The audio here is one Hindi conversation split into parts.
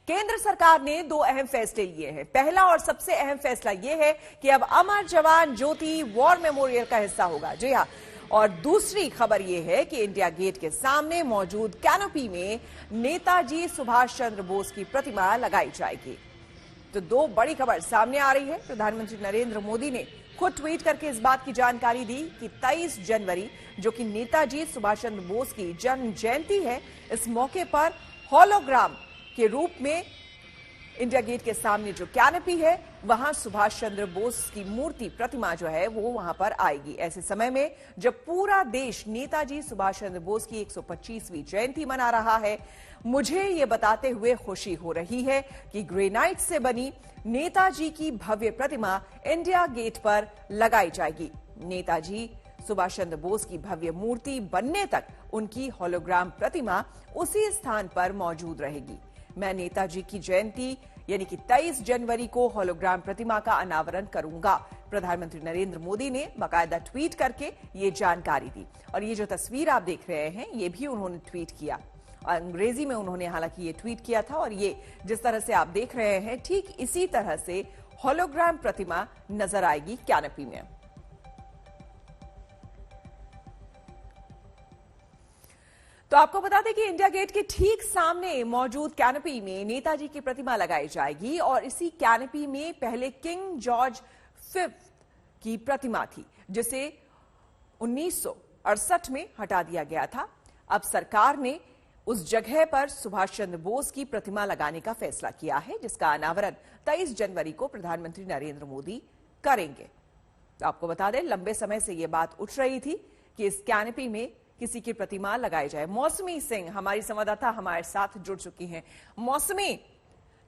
केंद्र सरकार ने दो अहम फैसले लिए हैं। पहला और सबसे अहम फैसला यह है कि अब अमर जवान ज्योति वॉर मेमोरियल का हिस्सा होगा। जी हां, और दूसरी खबर यह है कि इंडिया गेट के सामने मौजूद कैनोपी में नेताजी सुभाष चंद्र बोस की प्रतिमा लगाई जाएगी। तो दो बड़ी खबर सामने आ रही है। प्रधानमंत्री नरेंद्र मोदी ने खुद ट्वीट करके इस बात की जानकारी दी कि 23 जनवरी, जो कि नेताजी सुभाष चंद्र बोस की जन्म जयंती है, इस मौके पर होलोग्राम के रूप में इंडिया गेट के सामने जो कैनोपी है, वहां सुभाष चंद्र बोस की मूर्ति प्रतिमा जो है वो वहां पर आएगी। ऐसे समय में जब पूरा देश नेताजी सुभाष चंद्र बोस की 125वीं जयंती मना रहा है, मुझे ये बताते हुए खुशी हो रही है कि ग्रेनाइट से बनी नेताजी की भव्य प्रतिमा इंडिया गेट पर लगाई जाएगी। नेताजी सुभाष चंद्र बोस की भव्य मूर्ति बनने तक उनकी होलोग्राम प्रतिमा उसी स्थान पर मौजूद रहेगी। मैं नेताजी की जयंती यानी कि 23 जनवरी को होलोग्राम प्रतिमा का अनावरण करूंगा। प्रधानमंत्री नरेंद्र मोदी ने बाकायदा ट्वीट करके ये जानकारी दी। और ये जो तस्वीर आप देख रहे हैं, ये भी उन्होंने ट्वीट किया। अंग्रेजी में उन्होंने हालांकि ये ट्वीट किया था, और ये जिस तरह से आप देख रहे हैं, ठीक इसी तरह से होलोग्राम प्रतिमा नजर आएगी कैनोपी में। तो आपको बता दें कि इंडिया गेट के ठीक सामने मौजूद कैनोपी में नेताजी की प्रतिमा लगाई जाएगी, और इसी कैनोपी में पहले किंग जॉर्ज V की प्रतिमा थी, जिसे 1968 में हटा दिया गया था। अब सरकार ने उस जगह पर सुभाष चंद्र बोस की प्रतिमा लगाने का फैसला किया है, जिसका अनावरण 23 जनवरी को प्रधानमंत्री नरेंद्र मोदी करेंगे। तो आपको बता दें, लंबे समय से यह बात उठ रही थी कि इस कैनोपी में किसी की प्रतिमा लगाई जाए। मौसमी सिंह हमारी संवाददाता हमारे साथ जुड़ चुकी हैं। मौसमी,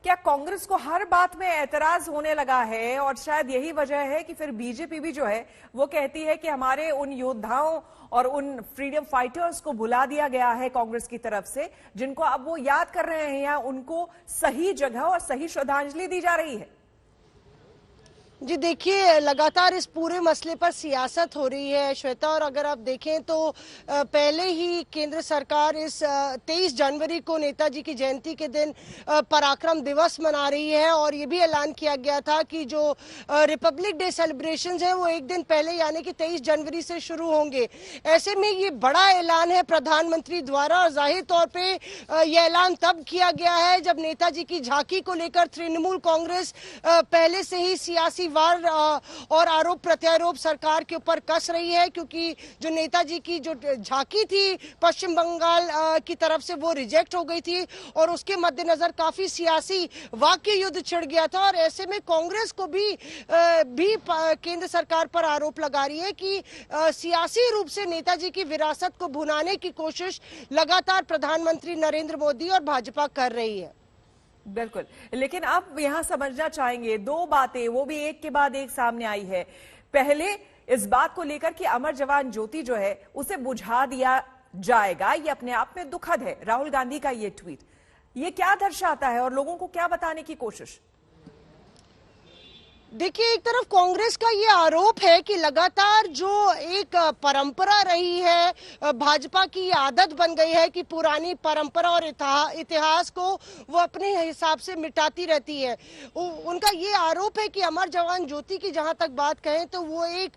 क्या कांग्रेस को हर बात में ऐतराज होने लगा है, और शायद यही वजह है कि फिर बीजेपी भी जो है वो कहती है कि हमारे उन योद्धाओं और उन फ्रीडम फाइटर्स को भुला दिया गया है कांग्रेस की तरफ से, जिनको अब वो याद कर रहे हैं, या उनको सही जगह और सही श्रद्धांजलि दी जा रही है? जी देखिए, लगातार इस पूरे मसले पर सियासत हो रही है श्वेता, और अगर आप देखें तो पहले ही केंद्र सरकार इस 23 जनवरी को नेताजी की जयंती के दिन पराक्रम दिवस मना रही है, और ये भी ऐलान किया गया था कि जो रिपब्लिक डे सेलिब्रेशंस हैं वो एक दिन पहले यानी कि 23 जनवरी से शुरू होंगे। ऐसे में ये बड़ा ऐलान है प्रधानमंत्री द्वारा, और जाहिर तौर पर यह ऐलान तब किया गया है जब नेताजी की झांकी को लेकर तृणमूल कांग्रेस पहले से ही सियासी वार और आरोप प्रत्यारोप सरकार के ऊपर कस रही है, क्योंकि जो नेताजी की जो झांकी थी पश्चिम बंगाल की तरफ से वो रिजेक्ट हो गई थी, और उसके मद्देनजर काफी सियासी वाक्य युद्ध छिड़ गया था। और ऐसे में कांग्रेस को भी केंद्र सरकार पर आरोप लगा रही है कि सियासी रूप से नेताजी की विरासत को भुनाने की कोशिश लगातार प्रधानमंत्री नरेंद्र मोदी और भाजपा कर रही है। बिल्कुल, लेकिन अब यहां समझना चाहेंगे दो बातें, वो भी एक के बाद एक सामने आई है। पहले इस बात को लेकर कि अमर जवान ज्योति जो है उसे बुझा दिया जाएगा, ये अपने आप में दुखद है। राहुल गांधी का ये ट्वीट, ये क्या दर्शाता है और लोगों को क्या बताने की कोशिश? देखिए, एक तरफ कांग्रेस का ये आरोप है कि लगातार जो एक परंपरा रही है, भाजपा की आदत बन गई है कि पुरानी परंपरा और इतिहास को वो अपने हिसाब से मिटाती रहती है। उनका ये आरोप है कि अमर जवान ज्योति की जहां तक बात कहें तो वो एक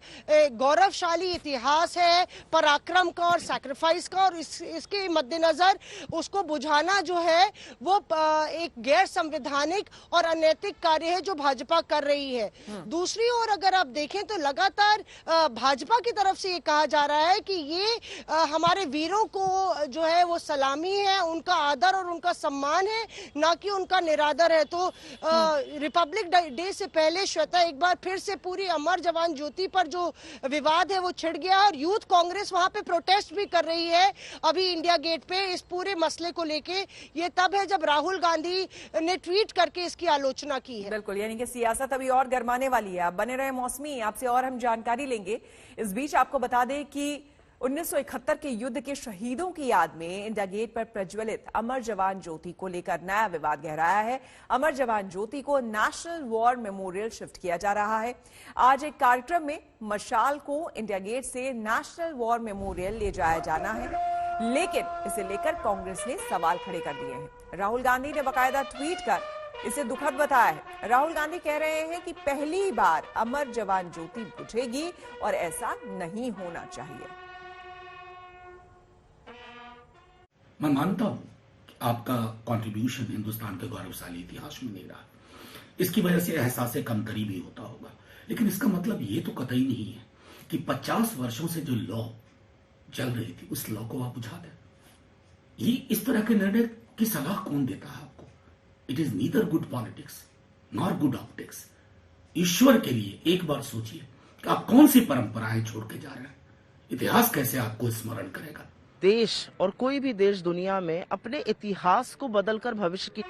गौरवशाली इतिहास है पराक्रम का और सैक्रिफाइस का, और इसके मद्देनजर उसको बुझाना जो है वो एक गैर संवैधानिक और अनैतिक कार्य है जो भाजपा कर रही है। दूसरी ओर अगर आप देखें तो लगातार भाजपा की तरफ से ये कहा जा रहा है कि ये हमारे वीरों को जो है वो सलामी है, उनका आदर और उनका सम्मान है, ना कि उनका निरादर है। तो रिपब्लिक डे से पहले श्वेता, एक बार फिर से पूरी अमर जवान ज्योति पर जो विवाद है वो छिड़ गया, और यूथ कांग्रेस वहां पे प्रोटेस्ट भी कर रही है अभी इंडिया गेट पे इस पूरे मसले को लेके। ये तब है जब राहुल गांधी ने ट्वीट करके इसकी आलोचना की है। बिल्कुल, यानी कि सियासत अभी और गरमाने वाली है। आप बने रहे मौसमी, आपसे और हम जानकारी लेंगे। इस बीच आपको बता दें कि 1971 के युद्ध के शहीदों की याद में इंडिया गेट पर प्रज्वलित अमर जवान ज्योति को लेकर नया विवाद गहराया है। अमर जवान ज्योति को नेशनल वॉर मेमोरियल शिफ्ट किया जा रहा है। आज एक कार्यक्रम में मशाल को इंडिया गेट से नेशनल वॉर मेमोरियल ले जाया जाना है। लेकिन इसे लेकर कांग्रेस ने सवाल खड़े कर दिए हैं। राहुल गांधी ने बाकायदा ट्वीट कर इसे दुखद बताया है। राहुल गांधी कह रहे हैं कि पहली बार अमर जवान ज्योति बुझेगी और ऐसा नहीं होना चाहिए। मैं मानता हूं कि आपका कंट्रीब्यूशन हिंदुस्तान के गौरवशाली इतिहास में नहीं रहा, इसकी वजह से एहसास कमतरी भी होता होगा, लेकिन इसका मतलब ये तो कतई नहीं है कि 50 वर्षों से जो लॉ चल रही थी उस लॉ को आप बुझा दें। ये इस तरह के निर्णय की सलाह कौन देता है आपको? It is neither good politics nor good optics. ईश्वर के लिए एक बार सोचिए कि आप कौन सी परंपराएं छोड़ के जा रहे हैं। इतिहास कैसे आपको स्मरण करेगा? देश और कोई भी देश दुनिया में अपने इतिहास को बदलकर भविष्य की।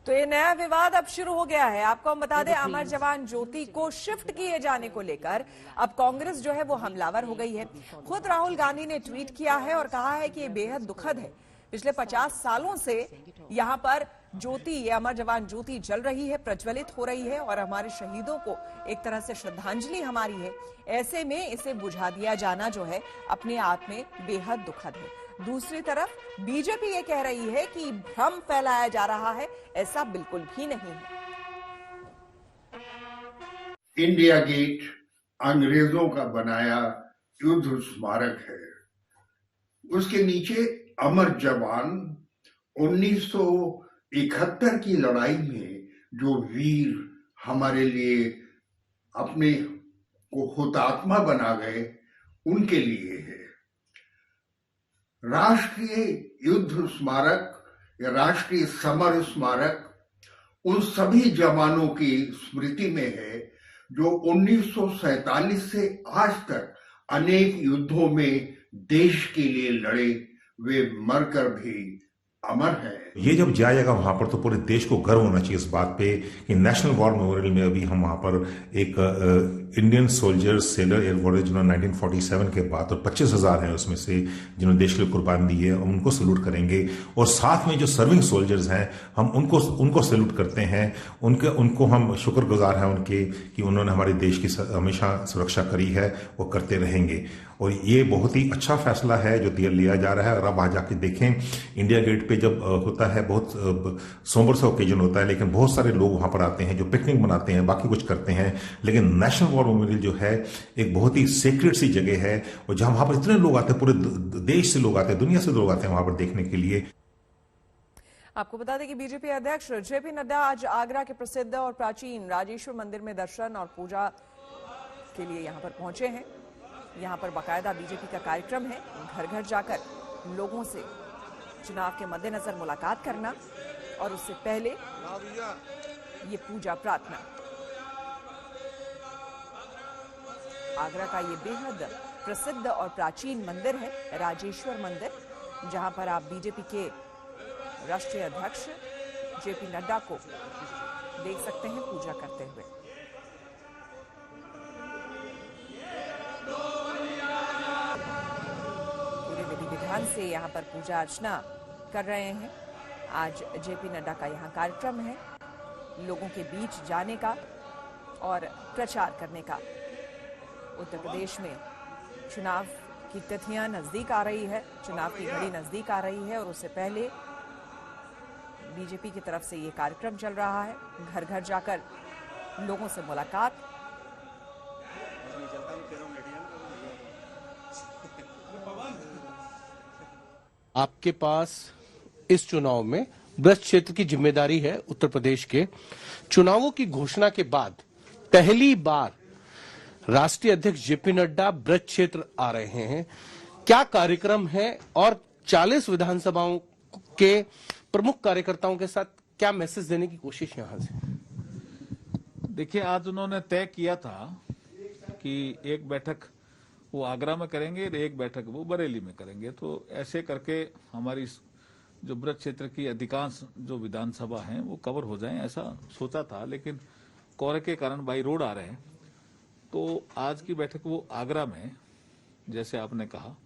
तो ये नया विवाद अब शुरू हो गया है। आपको हम बता दें, अमर जवान ज्योति को शिफ्ट किए जाने को लेकर अब कांग्रेस जो है वो हमलावर हो गई है। खुद राहुल गांधी ने ट्वीट किया है और कहा है कि ये बेहद दुखद है। पिछले 50 सालों से यहाँ पर ज्योति, ये अमर जवान ज्योति जल रही है, प्रज्वलित हो रही है और हमारे शहीदों को एक तरह से श्रद्धांजलि हमारी है। ऐसे में इसे बुझा दिया जाना जो है अपने आप में बेहद दुखद है। दूसरी तरफ बीजेपी ये कह रही है कि भ्रम फैलाया जा रहा है, ऐसा बिल्कुल भी नहीं है। इंडिया गेट अंग्रेजों का बनाया युद्ध स्मारक है। उसके नीचे अमर जवान 1971 की लड़ाई में जो वीर हमारे लिए अपने को हुतात्मा बना गए, उनके लिए है। राष्ट्रीय युद्ध स्मारक या राष्ट्रीय समर स्मारक उन सभी जवानों की स्मृति में है जो 1947 से आज तक अनेक युद्धों में देश के लिए लड़े, वे मरकर भी अमर है। ये जब जाया जाएगा वहां पर तो पूरे देश को गर्व होना चाहिए इस बात पे कि नेशनल वॉर मेमोरियल में अभी हम वहां पर एक इंडियन सोल्जर्स सेलर एयरफोर्स जिन्होंने 1947 के बाद, और 25,000 हैं उसमें से जिन्होंने देश के लिए कुर्बानी दी है, हम उनको सैल्यूट करेंगे। और साथ में जो सर्विंग सोल्जर्स हैं हम उनको सैल्यूट करते हैं, उनको हम शुक्रगुजार हैं उनके कि उन्होंने हमारे देश की हमेशा सुरक्षा करी है, वो करते रहेंगे। और ये बहुत ही अच्छा फैसला है जो लिया जा रहा है। और अब वहां जाके देखें, इंडिया गेट पे जब होता है, बहुत सोमर सा ओकेजन होता है, लेकिन बहुत सारे लोग वहां पर आते हैं जो पिकनिक मनाते हैं, बाकी कुछ करते हैं। लेकिन नेशनल वॉर मेमोरियल जो है एक बहुत ही सीक्रेट सी जगह है, और जहां वहां पर इतने लोग आते हैं, पूरे देश से लोग आते हैं, दुनिया से लोग आते हैं वहां पर देखने के लिए। आपको बता दें कि बीजेपी अध्यक्ष जेपी नड्डा आज आगरा के प्रसिद्ध और प्राचीन राजेश्वर मंदिर में दर्शन और पूजा के लिए यहां पर पहुंचे हैं। यहां पर बाकायदा बीजेपी का कार्यक्रम है, घर घर जाकर लोगों से चुनाव के मद्देनजर मुलाकात करना और उससे पहले ये पूजा प्रार्थना। आगरा का ये बेहद प्रसिद्ध और प्राचीन मंदिर है राजेश्वर मंदिर, जहां पर आप बीजेपी के राष्ट्रीय अध्यक्ष जेपी नड्डा को देख सकते हैं पूजा करते हुए। पूरे विधि विधान से यहां पर पूजा अर्चना कर रहे हैं। आज जेपी नड्डा का यहां कार्यक्रम है, लोगों के बीच जाने का और प्रचार करने का। उत्तर प्रदेश में चुनाव की तिथियां नजदीक आ रही है, चुनाव की घड़ी नजदीक आ रही है और उससे पहले बीजेपी की तरफ से ये कार्यक्रम चल रहा है, घर घर जाकर लोगों से मुलाकात। आपके पास इस चुनाव में ब्रज क्षेत्र की जिम्मेदारी है। उत्तर प्रदेश के चुनावों की घोषणा के बाद पहली बार राष्ट्रीय अध्यक्ष जेपी नड्डा ब्रज क्षेत्र आ रहे हैं। क्या कार्यक्रम है और 40 विधानसभाओं के प्रमुख कार्यकर्ताओं के साथ क्या मैसेज देने की कोशिश यहां से? देखिए, आज उन्होंने तय किया था कि एक बैठक वो आगरा में करेंगे और एक बैठक वो बरेली में करेंगे। तो ऐसे करके हमारी जो ब्रज क्षेत्र की अधिकांश जो विधानसभा हैं वो कवर हो जाएं, ऐसा सोचा था। लेकिन कोहरे के कारण बाई रोड आ रहे हैं, तो आज की बैठक वो आगरा में, जैसे आपने कहा,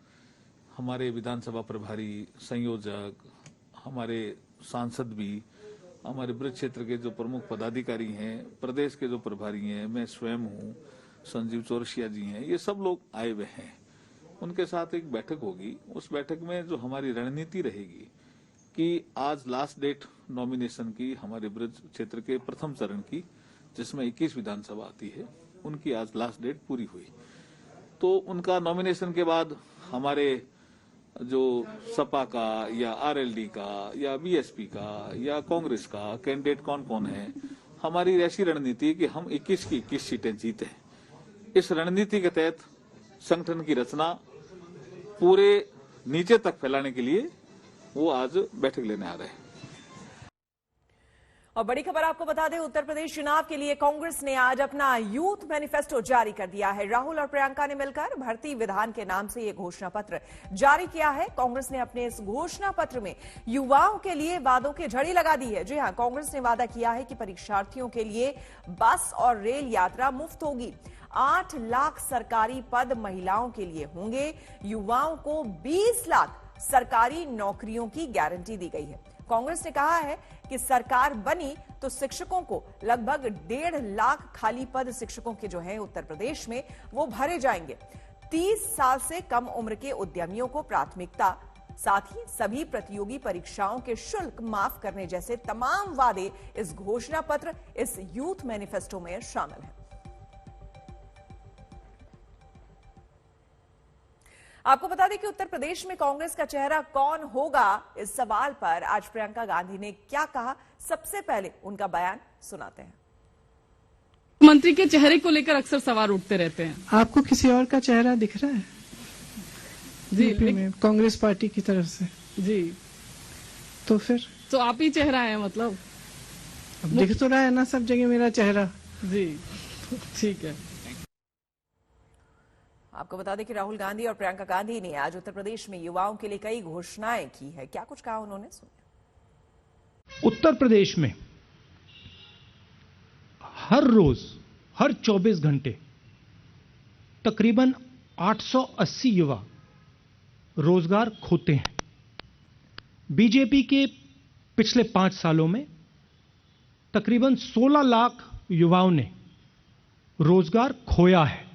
हमारे विधानसभा प्रभारी, संयोजक, हमारे सांसद भी, हमारे ब्रज क्षेत्र के जो प्रमुख पदाधिकारी हैं, प्रदेश के जो प्रभारी हैं, मैं स्वयं हूँ, संजीव चौरसिया जी हैं, ये सब लोग आए हुए हैं। उनके साथ एक बैठक होगी। उस बैठक में जो हमारी रणनीति रहेगी कि आज लास्ट डेट नॉमिनेशन की हमारे ब्रज क्षेत्र के प्रथम चरण की, जिसमें 21 विधानसभा आती है, उनकी आज लास्ट डेट पूरी हुई। तो उनका नॉमिनेशन के बाद हमारे जो सपा का या आरएलडी का या बीएसपी का या कांग्रेस का कैंडिडेट कौन कौन है, हमारी ऐसी रणनीति है कि हम 21 की 21 सीटें जीते। इस रणनीति के तहत संगठन की रचना पूरे नीचे तक फैलाने के लिए वो आज बैठक लेने आ रहे हैं। और बड़ी खबर आपको बता दें, उत्तर प्रदेश चुनाव के लिए कांग्रेस ने आज अपना यूथ मैनिफेस्टो जारी कर दिया है। राहुल और प्रियंका ने मिलकर भर्ती विधान के नाम से यह घोषणा पत्र जारी किया है। कांग्रेस ने अपने इस घोषणा पत्र में युवाओं के लिए वादों की झड़ी लगा दी है। जी हां, कांग्रेस ने वादा किया है कि परीक्षार्थियों के लिए बस और रेल यात्रा मुफ्त होगी। 8 लाख सरकारी पद महिलाओं के लिए होंगे। युवाओं को 20 लाख सरकारी नौकरियों की गारंटी दी गई है। कांग्रेस ने कहा है कि सरकार बनी तो शिक्षकों को लगभग 1.5 लाख खाली पद शिक्षकों के जो हैं उत्तर प्रदेश में वो भरे जाएंगे। 30 साल से कम उम्र के उद्यमियों को प्राथमिकता, साथ ही सभी प्रतियोगी परीक्षाओं के शुल्क माफ करने जैसे तमाम वादे इस घोषणा पत्र, इस यूथ मैनिफेस्टो में शामिल हैं। आपको बता दें कि उत्तर प्रदेश में कांग्रेस का चेहरा कौन होगा, इस सवाल पर आज प्रियंका गांधी ने क्या कहा, सबसे पहले उनका बयान सुनाते हैं। मंत्री के चेहरे को लेकर अक्सर सवाल उठते रहते हैं। आपको किसी और का चेहरा दिख रहा है जी यूपी में कांग्रेस पार्टी की तरफ से? जी, तो फिर तो आप ही चेहरा है मतलब? अब दिख तो रहा है ना सब जगह मेरा चेहरा। जी, ठीक है। आपको बता दें कि राहुल गांधी और प्रियंका गांधी ने आज उत्तर प्रदेश में युवाओं के लिए कई घोषणाएं की है। क्या कुछ कहा उन्होंने, सुनिए। उत्तर प्रदेश में हर रोज, हर 24 घंटे तकरीबन 880 युवा रोजगार खोते हैं। बीजेपी के पिछले 5 सालों में तकरीबन 16 लाख युवाओं ने रोजगार खोया है।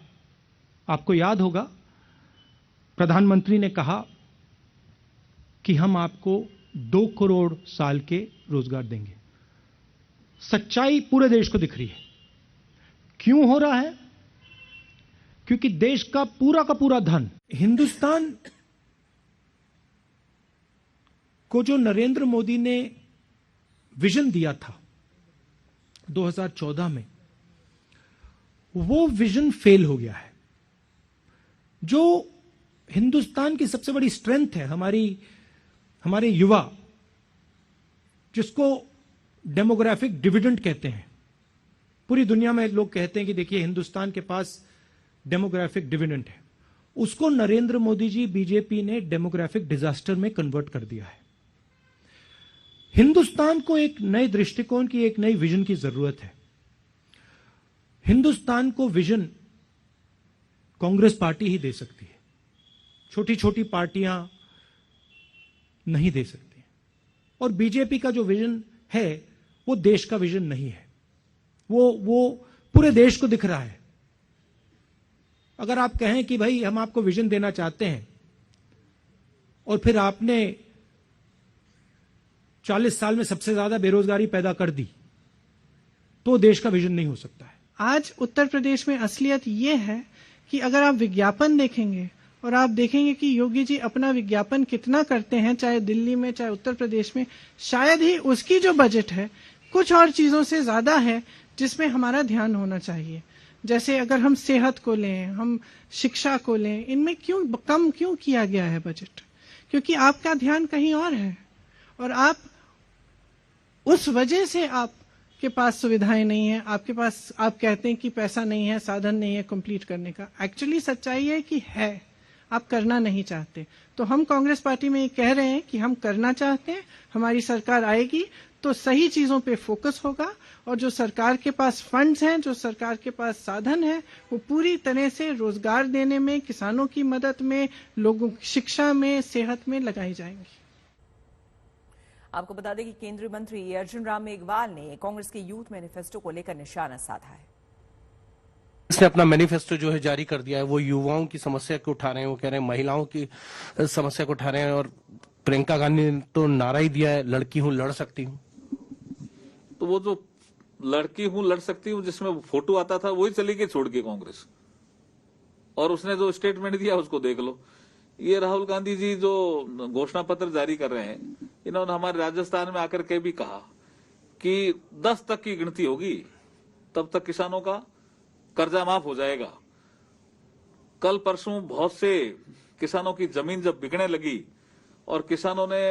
आपको याद होगा प्रधानमंत्री ने कहा कि हम आपको 2 करोड़ साल के रोजगार देंगे। सच्चाई पूरे देश को दिख रही है। क्यों हो रहा है? क्योंकि देश का पूरा धन, हिंदुस्तान को जो नरेंद्र मोदी ने विजन दिया था 2014 में, वो विजन फेल हो गया है। जो हिंदुस्तान की सबसे बड़ी स्ट्रेंथ है, हमारे युवा, जिसको डेमोग्राफिक डिविडेंड कहते हैं। पूरी दुनिया में लोग कहते हैं कि देखिए हिंदुस्तान के पास डेमोग्राफिक डिविडेंड है। उसको नरेंद्र मोदी जी, बीजेपी ने डेमोग्राफिक डिजास्टर में कन्वर्ट कर दिया है। हिंदुस्तान को एक नए दृष्टिकोण की, एक नई विजन की जरूरत है। हिंदुस्तान को विजन कांग्रेस पार्टी ही दे सकती है। छोटी छोटी पार्टियां नहीं दे सकती। और बीजेपी का जो विजन है वो देश का विजन नहीं है। वो पूरे देश को दिख रहा है। अगर आप कहें कि भाई हम आपको विजन देना चाहते हैं और फिर आपने 40 साल में सबसे ज्यादा बेरोजगारी पैदा कर दी, तो देश का विजन नहीं हो सकता है। आज उत्तर प्रदेश में असलियत यह है कि अगर आप विज्ञापन देखेंगे और आप देखेंगे कि योगी जी अपना विज्ञापन कितना करते हैं, चाहे दिल्ली में चाहे उत्तर प्रदेश में, शायद ही उसकी जो बजट है कुछ और चीजों से ज्यादा है जिसमें हमारा ध्यान होना चाहिए। जैसे अगर हम सेहत को लें, हम शिक्षा को लें, इनमें कम क्यों किया गया है बजट? क्योंकि आपका ध्यान कहीं और है और आप उस वजह से आपके पास सुविधाएं नहीं है। आपके पास, आप कहते हैं कि पैसा नहीं है, साधन नहीं है कंप्लीट करने का। एक्चुअली सच्चाई है कि है, आप करना नहीं चाहते। तो हम कांग्रेस पार्टी में ये कह रहे हैं कि हम करना चाहते हैं। हमारी सरकार आएगी तो सही चीजों पे फोकस होगा और जो सरकार के पास फंड्स हैं, जो सरकार के पास साधन है, वो पूरी तरह से रोजगार देने में, किसानों की मदद में, लोगों की शिक्षा में, सेहत में लगाई जाएंगी। आपको बता दें कि केंद्रीय मंत्री अर्जुन राम मेघवाल ने कांग्रेस के यूथ मैनिफेस्टो को लेकर निशाना साधा है। इसने अपना मैनिफेस्टो जो है जारी कर दिया है। वो युवाओं की समस्या को उठा रहे हैं, वो कह रहे हैं महिलाओं की समस्या को उठा रहे हैं। और प्रियंका गांधी ने तो नारा ही दिया है, लड़की हूं लड़ सकती हूं। तो वो जो लड़की हूं लड़ सकती हूं जिसमें वो फोटो आता था वही चली गई छोड़ के कांग्रेस, और उसने जो स्टेटमेंट दिया उसको देख लो। ये राहुल गांधी जी जो घोषणा पत्र जारी कर रहे हैं, इन्होंने हमारे राजस्थान में आकर के भी कहा कि 10 तक की गिनती होगी तब तक किसानों का कर्जा माफ हो जाएगा। कल परसों बहुत से किसानों की जमीन जब बिकने लगी और किसानों ने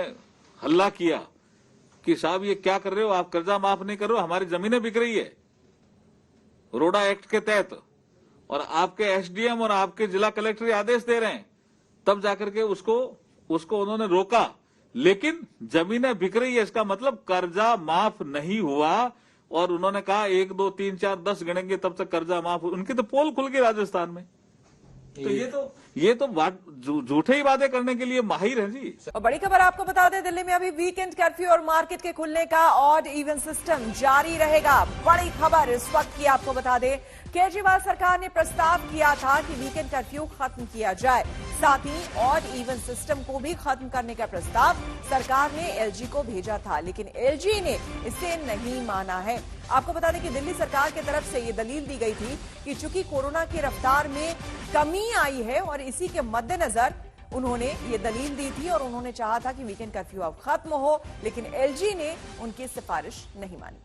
हल्ला किया कि साहब ये क्या कर रहे हो, आप कर्जा माफ नहीं कर रहे हो, हमारी जमीनें बिक रही है रोडा एक्ट के तहत, और आपके एसडीएम और आपके जिला कलेक्टर आदेश दे रहे हैं, तब जाकर के उसको उन्होंने रोका। लेकिन जमीनें बिक रही है, इसका मतलब कर्जा माफ नहीं हुआ। और उन्होंने कहा 1 2 3 4 10 गिनेंगे तब तक कर्जा माफ। उनकी तो पोल खुल गई राजस्थान में। तो ये तो झूठे ही वादे करने के लिए माहिर है जी। और बड़ी खबर आपको बता दें, दिल्ली में अभी वीकेंड कर्फ्यू और मार्केट के खुलने का ऑड इवन सिस्टम जारी रहेगा। बड़ी खबर इस वक्त की आपको बता दें, केजरीवाल सरकार ने प्रस्ताव किया था कि वीकेंड कर्फ्यू खत्म किया जाए, साथ ही ऑड इवन सिस्टम को भी खत्म करने का प्रस्ताव सरकार ने एलजी को भेजा था, लेकिन एलजी ने इसे नहीं माना है। आपको बता दें कि दिल्ली सरकार की तरफ से ये दलील दी गई थी कि चूंकि कोरोना की रफ्तार में कमी आई है और इसी के मद्देनजर उन्होंने ये दलील दी थी और उन्होंने चाहा था कि वीकेंड कर्फ्यू अब खत्म हो, लेकिन एलजी ने उनकी सिफारिश नहीं मानी।